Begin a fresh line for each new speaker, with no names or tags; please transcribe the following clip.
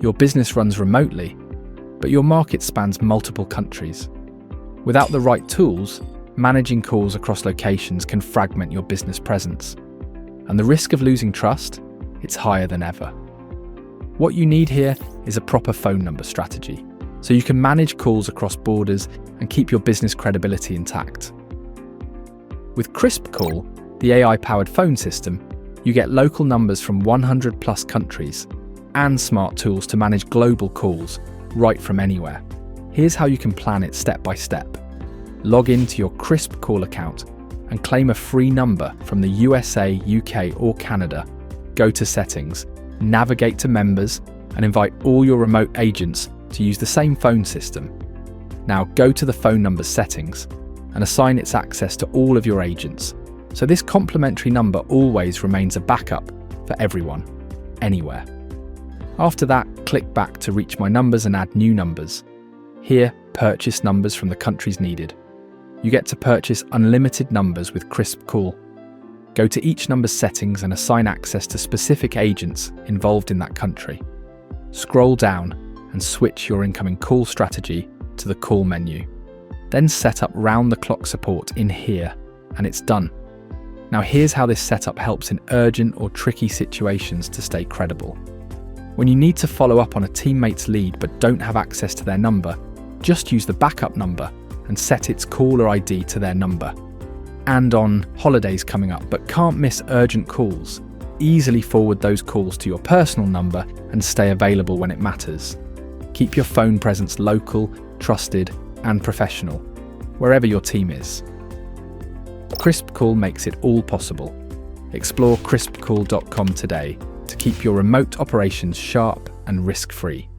Your business runs remotely, but your market spans multiple countries. Without the right tools, managing calls across locations can fragment your business presence. And the risk of losing trust, it's higher than ever. What you need here is a proper phone number strategy, so you can manage calls across borders and keep your business credibility intact. With KrispCall, the AI-powered phone system, you get local numbers from 100 plus countries and smart tools to manage global calls right from anywhere. Here's how you can plan it step by step. Log into your KrispCall account and claim a free number from the USA, UK or Canada. Go to Settings, navigate to Members and invite all your remote agents to use the same phone system. Now go to the phone number settings and assign its access to all of your agents. So this complimentary number always remains a backup for everyone, anywhere. After that, click back to reach my numbers and add new numbers. Here, purchase numbers from the countries needed. You get to purchase unlimited numbers with KrispCall. Go to each number's settings and assign access to specific agents involved in that country. Scroll down and switch your incoming call strategy to the call menu. Then set up round-the-clock support in here, and it's done. Now here's how this setup helps in urgent or tricky situations to stay credible. When you need to follow up on a teammate's lead but don't have access to their number, just use the backup number and set its caller ID to their number. And on holidays coming up but can't miss urgent calls, easily forward those calls to your personal number and stay available when it matters. Keep your phone presence local, trusted, and professional, wherever your team is. KrispCall makes it all possible. Explore KrispCall.com today to keep your remote operations sharp and risk-free.